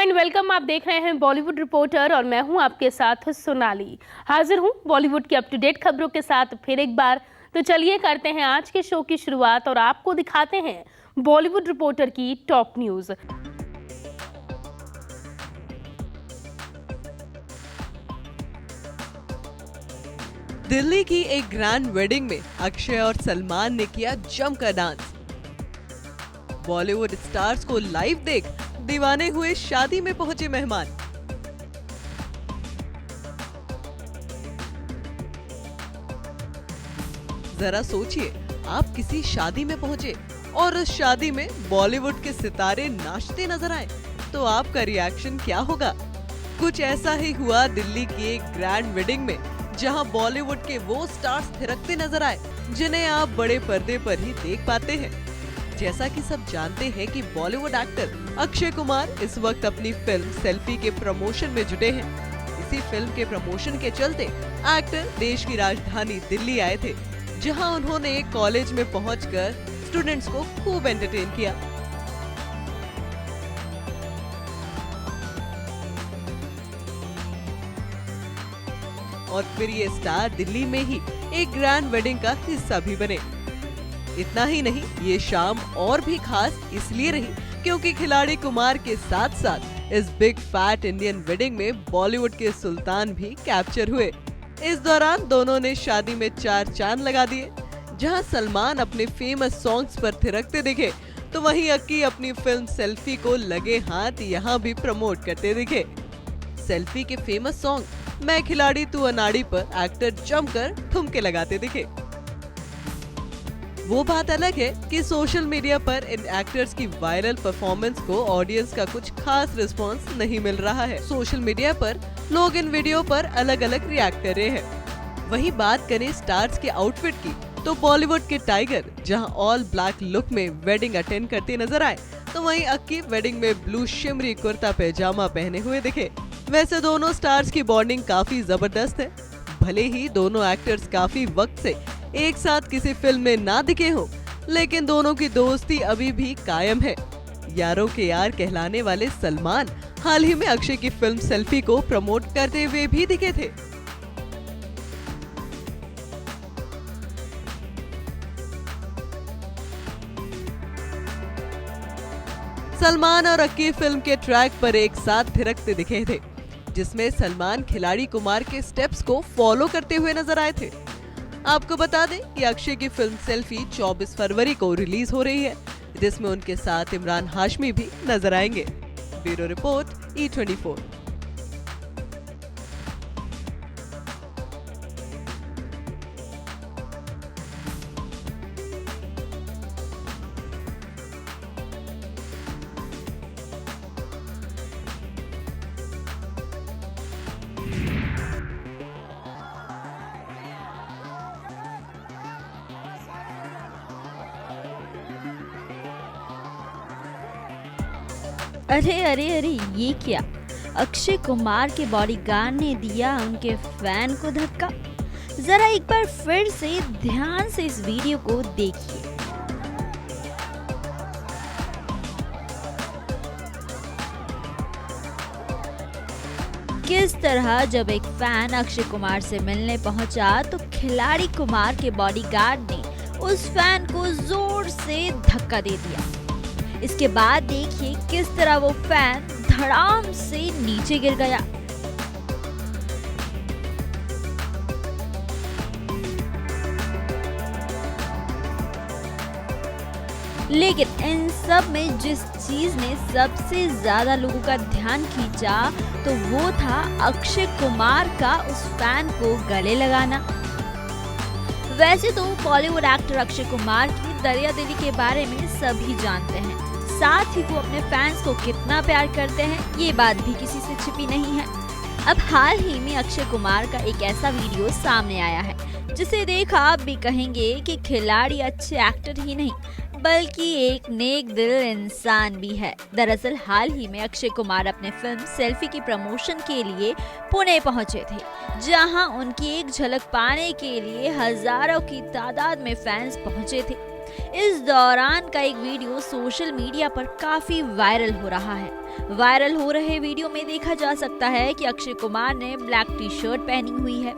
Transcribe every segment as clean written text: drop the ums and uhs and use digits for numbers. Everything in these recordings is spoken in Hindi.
And welcome. आप देख रहे हैं बॉलीवुड रिपोर्टर और मैं हूं आपके साथ सोनाली। हाजिर हूं बॉलीवुड की अप टू डेट खबरों के साथ फिर एक बार। तो चलिए करते हैं आज के शो की शुरुआत और आपको दिखाते हैं बॉलीवुड रिपोर्टर की टॉप न्यूज। दिल्ली की एक ग्रैंड वेडिंग में अक्षय और सलमान ने किया जमकर डांस। बॉलीवुड स्टार्स को लाइव देख दीवाने हुए शादी में पहुंचे मेहमान। जरा सोचिए, आप किसी शादी में पहुंचे और उस शादी में बॉलीवुड के सितारे नाचते नजर आए, तो आपका रिएक्शन क्या होगा? कुछ ऐसा ही हुआ दिल्ली की एक ग्रैंड वेडिंग में, जहां बॉलीवुड के वो स्टार्स थिरकते नजर आए जिन्हें आप बड़े पर्दे पर ही देख पाते हैं। जैसा कि सब जानते हैं कि बॉलीवुड एक्टर अक्षय कुमार इस वक्त अपनी फिल्म सेल्फी के प्रमोशन में जुटे हैं। इसी फिल्म के प्रमोशन के चलते एक्टर देश की राजधानी दिल्ली आए थे, जहां उन्होंने एक कॉलेज में पहुंचकर स्टूडेंट्स को खूब एंटरटेन किया। और फिर ये स्टार दिल्ली में ही एक ग्रैंड वेडिंग का हिस्सा भी बने। इतना ही नहीं, ये शाम और भी खास इसलिए रही क्योंकि खिलाड़ी कुमार के साथ साथ इस बिग फैट इंडियन वेडिंग में बॉलीवुड के सुल्तान भी कैप्चर हुए। इस दौरान दोनों ने शादी में चार चांद लगा दिए। जहां सलमान अपने फेमस सॉन्ग्स पर थिरकते दिखे, तो वहीं अक्की अपनी फिल्म सेल्फी को लगे हाथ यहाँ भी प्रमोट करते दिखे। सेल्फी के फेमस सॉन्ग मैं खिलाड़ी तू अनाड़ी पर एक्टर जमकर ठुमके लगाते दिखे। वो बात अलग है कि सोशल मीडिया पर इन एक्टर्स की वायरल परफॉर्मेंस को ऑडियंस का कुछ खास रिस्पांस नहीं मिल रहा है। सोशल मीडिया पर लोग इन वीडियो पर अलग अलग रिएक्ट कर रहे हैं। वहीं बात करें स्टार्स के आउटफिट की, तो बॉलीवुड के टाइगर जहां ऑल ब्लैक लुक में वेडिंग अटेंड करते नजर आए, तो वहीं अक्की वेडिंग में ब्लू शिमरी कुर्ता पैजामा पहने हुए दिखे। वैसे दोनों स्टार्स की बॉन्डिंग काफी जबरदस्त है। भले ही दोनों एक्टर्स काफी वक्त से एक साथ किसी फिल्म में ना दिखे हो, लेकिन दोनों की दोस्ती अभी भी कायम है। यारों के यार कहलाने वाले सलमान हाल ही में अक्षय की फिल्म सेल्फी को प्रमोट करते हुए भी दिखे थे। सलमान और अक्की फिल्म के ट्रैक पर एक साथ थिरकते दिखे थे, जिसमें सलमान खिलाड़ी कुमार के स्टेप्स को फॉलो करते हुए नजर आए थे। आपको बता दें कि अक्षय की फिल्म सेल्फी 24 फरवरी को रिलीज हो रही है, जिसमें उनके साथ इमरान हाशमी भी नजर आएंगे। Bureau report E24। अरे अरे अरे, ये क्या? अक्षय कुमार के बॉडीगार्ड ने दिया उनके फैन को धक्का। जरा एक बार फिर से ध्यान से इस वीडियो को देखिए। किस तरह जब एक फैन अक्षय कुमार से मिलने पहुंचा, तो खिलाड़ी कुमार के बॉडीगार्ड ने उस फैन को जोर से धक्का दे दिया। इसके बाद देखिए किस तरह वो फैन धड़ाम से नीचे गिर गया। लेकिन इन सब में जिस चीज ने सबसे ज्यादा लोगों का ध्यान खींचा, तो वो था अक्षय कुमार का उस फैन को गले लगाना। वैसे तो बॉलीवुड एक्टर अक्षय कुमार की दरिया दिली के बारे में सभी जानते हैं, साथ ही वो अपने फैंस को कितना प्यार करते हैं, ये बात भी किसी से छिपी नहीं है। अब हाल ही में अक्षय कुमार का एक ऐसा वीडियो सामने आया है, जिसे देख आप भी कहेंगे कि खिलाड़ी अच्छे एक्टर ही नहीं बल्कि एक नेक दिल इंसान भी है। दरअसल हाल ही में अक्षय कुमार अपने फिल्म सेल्फी की प्रमोशन के लिए पुणे पहुंचे थे, जहां उनकी एक झलक पाने के लिए हजारों की तादाद में फैंस पहुंचे थे। इस दौरान का एक वीडियो सोशल मीडिया पर काफी वायरल हो रहा है। वायरल हो रहे वीडियो में देखा जा सकता है कि अक्षय कुमार ने ब्लैक टी शर्ट पहनी हुई है।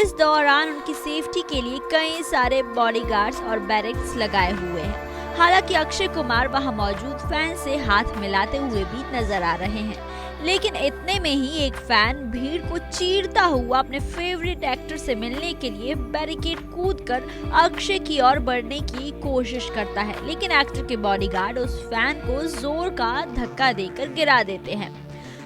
इस दौरान उनकी सेफ्टी के लिए कई सारे बॉडीगार्ड्स और बैरिक्स लगाए हुए हैं। हालांकि अक्षय कुमार वहां मौजूद फैन से हाथ मिलाते हुए भी नजर आ रहे हैं, लेकिन इतने में ही एक फैन भीड़ को चीरता हुआ अपने फेवरेट एक्टर से मिलने के लिए बैरिकेड कूदकर अक्षय की ओर बढ़ने की कोशिश करता है, लेकिन एक्टर के बॉडीगार्ड उस फैन को जोर का धक्का देकर गिरा देते हैं।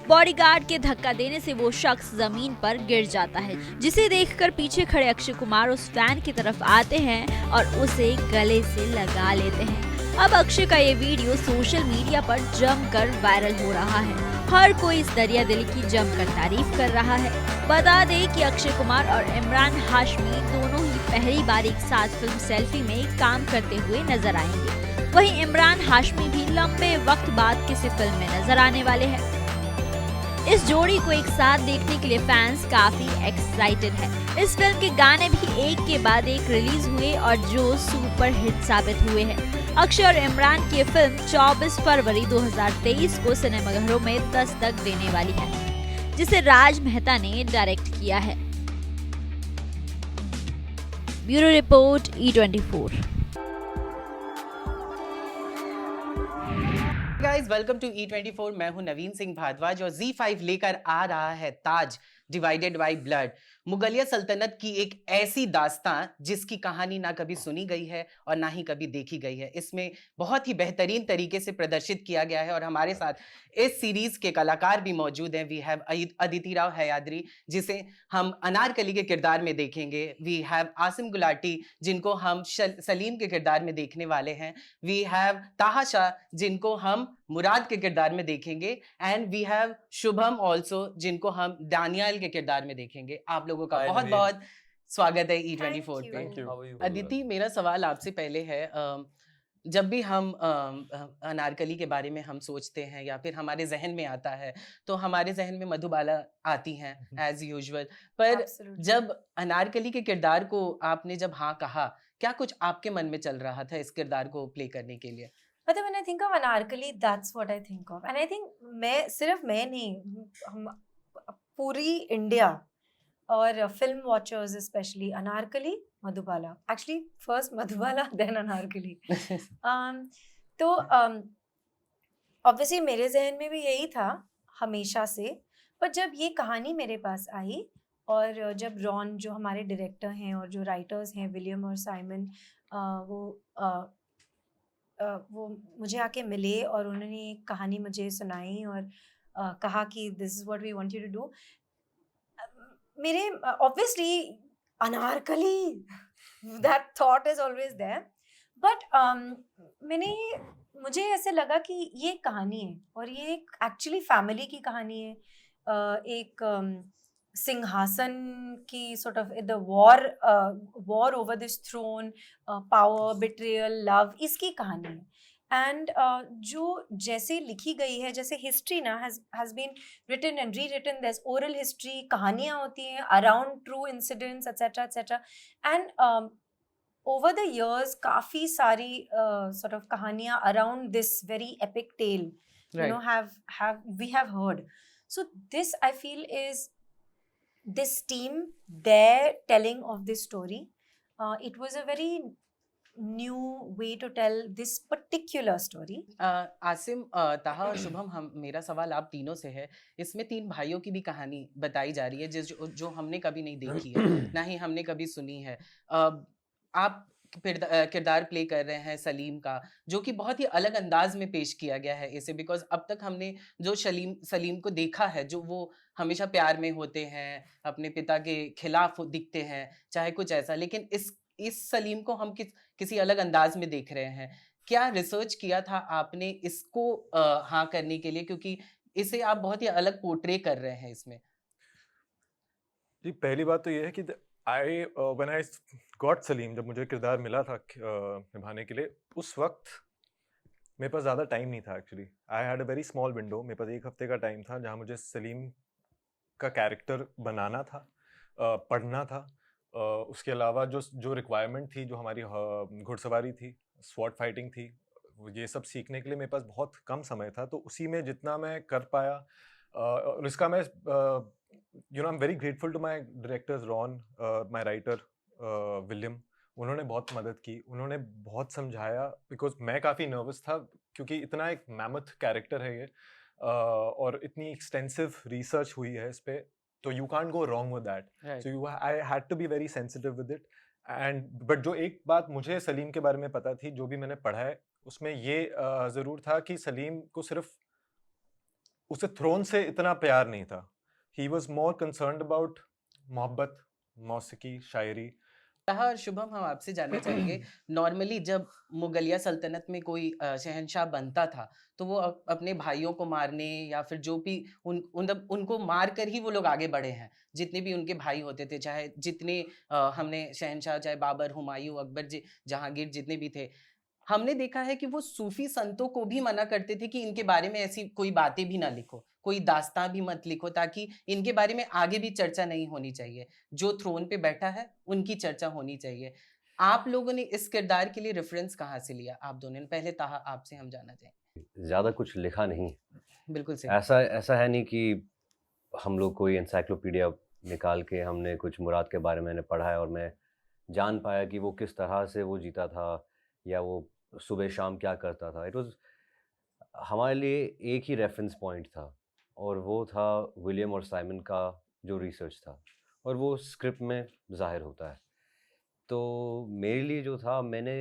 बॉडीगार्ड के धक्का देने से वो शख्स जमीन पर गिर जाता है, जिसे देखकर पीछे खड़े अक्षय कुमार उस फैन की तरफ आते हैं और उसे गले से लगा लेते हैं। अब अक्षय का ये वीडियो सोशल मीडिया पर जमकर वायरल हो रहा है। हर कोई इस दरिया दिली की जमकर तारीफ कर रहा है। बता दें कि अक्षय कुमार और इमरान हाशमी दोनों ही पहली बार एक साथ फिल्म सेल्फी में काम करते हुए नजर आएंगे। वहीं इमरान हाशमी भी लंबे वक्त बाद किसी फिल्म में नजर आने वाले हैं। इस जोड़ी को एक साथ देखने के लिए फैंस काफी एक्साइटेड है। इस फिल्म के गाने भी एक के बाद एक रिलीज हुए और जो सुपर हिट साबित हुए हैं। अक्षय और इमरान की फिल्म 24 फरवरी 2023 को सिनेमाघरों में दस्तक देने वाली है, जिसे राज मेहता ने डायरेक्ट किया है। Bureau report E24। Guys welcome to E24। मैं हूं नवीन सिंह भारद्वाज और Z5 लेकर आ रहा है ताज डिवाइडेड बाय ब्लड, मुगलिया सल्तनत की एक ऐसी दास्तां जिसकी कहानी ना कभी सुनी गई है और ना ही कभी देखी गई है। इसमें बहुत ही बेहतरीन तरीके से प्रदर्शित किया गया है और हमारे साथ इस सीरीज के कलाकार भी मौजूद हैं। वी हैव अदिति राव हयाद्री, जिसे हम अनारकली के किरदार में देखेंगे। वी हैव आसिम गुलाटी, जिनको हम सलीम के किरदार में देखने वाले हैं। वी हैव ताहा शाह, जिनको हम मुराद के किरदार में देखेंगे। And we have Shubham also, जिनको हम दानियाल के किरदार में देखेंगे। आप लोगों का बहुत बहुत स्वागत है E24 पे। अदिति, मेरा सवाल आपसे पहले है, जब भी हम अनारकली के बारे में हम सोचते हैं या फिर हमारे जहन में आता है तो हमारे जहन में मधुबाला आती हैं एज यूजुअल, पर जब अनारकली के किरदार को आपने जब हाँ कहा, क्या कुछ आपके मन में चल रहा था इस किरदार को प्ले करने के लिए? मतलब when I think of Anarkali, that's what I think of. And I think सिर्फ मैं नहीं, हम पूरी इंडिया और film watchers specially Anarkali, Madhubala, actually first Madhubala then Anarkali. तो ऑब्वियसली मेरे जहन में भी यही था हमेशा से, पर जब ये कहानी मेरे पास आई और जब रॉन जो हमारे डायरेक्टर हैं और जो राइटर्स हैं विलियम और साइमन, वो मुझे आके मिले और उन्होंने एक कहानी मुझे सुनाई और कहा कि this is what we want you to do, मेरे obviously Anarkali that thought is always there, but मुझे ऐसे लगा कि ये कहानी है और ये एक एक्चुअली फैमिली की कहानी है, एक सिंहासन की sort of the war over this throne, power, betrayal, love, इसकी कहानी है। एंड जो जैसे लिखी गई है, जैसे हिस्ट्री ना has been written and rewritten, there's oral history, कहानियाँ होती हैं around true incidents etc etc, and over the years काफ़ी सारी sort of कहानियाँ around this very epic tale, you know, we have heard. So this I feel is this team, their telling of this story, it was a very new way to tell this particular story. Asim, ताहा और शुभम, मेरा सवाल आप तीनों से है। इसमें 3 भाइयों की भी कहानी बताई जा रही है जो हमने कभी नहीं देखी है, ना ही हमने कभी सुनी है। आप किरदार प्ले कर रहे हैं सलीम का, जो कि बहुत ही अलग अंदाज में पेश किया गया है इसे, बिकॉज अब तक हमने जो सलीम को देखा है, जो वो हमेशा प्यार में होते हैं, अपने पिता के खिलाफ दिखते हैं, चाहे कुछ ऐसा, लेकिन इस सलीम को हम किसी अलग अंदाज में देख रहे हैं। क्या रिसर्च किया था आपने इसको हाँ करने के लिए, क्योंकि इसे आप बहुत ही अलग पोर्ट्रे कर रहे हैं इसमें? जी, पहली बात तो ये है कि when I got सलीम, जब मुझे किरदार मिला था निभाने के लिए, उस वक्त मेरे पास ज़्यादा टाइम नहीं था। Actually I had a very small window, मेरे पास 1 हफ्ते का टाइम था जहाँ मुझे सलीम का कैरेक्टर बनाना था, पढ़ना था। उसके अलावा जो रिक्वायरमेंट थी, जो हमारी घुड़सवारी थी, स्वॉर्ड फाइटिंग थी, ये सब सीखने के लिए मेरे पास बहुत कम समय था, तो उसी में जितना मैं कर पाया और इसका मैं I am very grateful to my directors Ron, my writer William. उन्होंने बहुत मदद की, उन्होंने बहुत समझाया, बिकॉज मैं काफ़ी नर्वस था क्योंकि इतना एक मैमथ कैरेक्टर है ये, और इतनी एक्सटेंसिव रिसर्च हुई है इस पे, तो you can't go wrong with that, Right. So I had to be very sensitive with it. And but जो एक बात मुझे सलीम के बारे में पता थी, जो भी मैंने पढ़ा है, उसमें ये ज़रूर था कि सलीम को सिर्फ उसे थ्रोन से इतना प्यार नहीं था, he was more concerned about मोहब्बत, मौसीकी, शायरी। हाँ, और शुभम, हम आपसे जानना चाहेंगे, नॉर्मली जब मुगलिया सल्तनत में कोई शहंशाह बनता था तो वो अपने भाइयों को मारने या फिर जो भी उनको मार कर ही वो लोग आगे बढ़े हैं। जितने भी उनके भाई होते थे, चाहे जितने हमने शहंशाह, चाहे बाबर, हुमायूं, अकबर, जहांगीर, जितने भी थे, हमने देखा है कि वो सूफी संतों को भी मना करते थे कि इनके बारे में ऐसी कोई बातें भी ना लिखो, कोई दास्तां भी मत लिखो, ताकि इनके बारे में आगे भी चर्चा नहीं होनी चाहिए। जो थ्रोन पे बैठा है उनकी चर्चा होनी चाहिए। आप लोगों ने इस किरदार के लिए रेफरेंस कहाँ से लिया, आप दोनों ने? पहले ताहा, आपसे हम जानना चाहेंगे। ज़्यादा कुछ लिखा नहीं, बिल्कुल सही। ऐसा है नहीं कि हम लोग कोई एनसाइक्लोपीडिया निकाल के हमने कुछ मुराद के बारे में मैंने पढ़ा है और मैं जान पाया कि वो किस तरह से वो जीता था या वो सुबह शाम क्या करता था। इट वाज हमारे लिए एक ही रेफरेंस पॉइंट था, और वो था विलियम और साइमन का जो रिसर्च था, और वो स्क्रिप्ट में ज़ाहिर होता है। तो मेरे लिए जो था, मैंने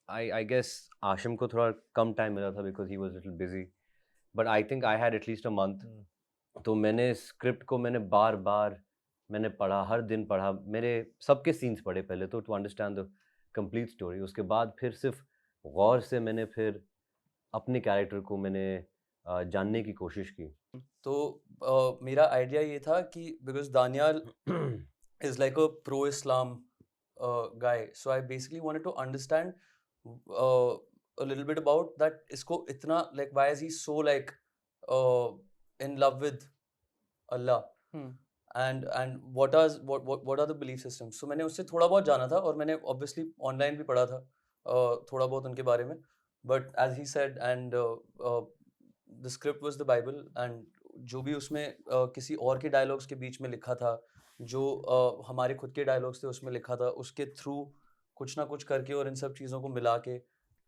आई गेस आशिम को थोड़ा कम टाइम मिला था because he was little busy, but I think I had at least a month. तो मैंने स्क्रिप्ट को बार बार मैंने पढ़ा, हर दिन पढ़ा, मेरे सबके सीन्स पढ़े पहले तो, to understand the complete story. उसके बाद फिर सिर्फ गौर से मैंने फिर अपने कैरेक्टर को जानने की कोशिश की। तो मेरा आइडिया ये था कि because Daniyal is like a pro-Islam guy, so I basically wanted to understand a little bit about that. इसको इतना like why is he so like in love with Allah, and what are the belief systems? So मैंने उससे थोड़ा बहुत जाना था, और मैंने obviously online भी पढ़ा था थोड़ा बहुत उनके बारे में, but as he said, and the script was the Bible, and जो भी उसमें किसी और के डायलॉग्स के बीच में लिखा था, जो हमारे खुद के डायलॉग्स थे उसमें लिखा था, उसके थ्रू कुछ ना कुछ करके और इन सब चीज़ों को मिला के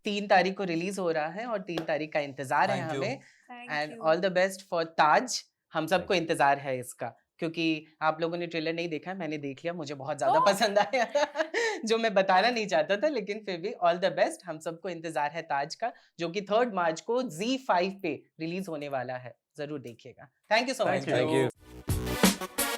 3 तारीख को रिलीज हो रहा है और 3 तारीख का इंतजार है Thank you. हमें। And all the best for Taj. हम सबको इंतजार है इसका, क्योंकि आप लोगों ने ट्रेलर नहीं देखा है, मैंने देख लिया, मुझे बहुत ज्यादा पसंद आया जो मैं बताना नहीं चाहता था, लेकिन फिर भी ऑल द बेस्ट। हम सबको इंतजार है ताज का, जो कि 3 मार्च को ZEE5 पे रिलीज होने वाला है। जरूर देखिएगा। Thank you so much. Thank you.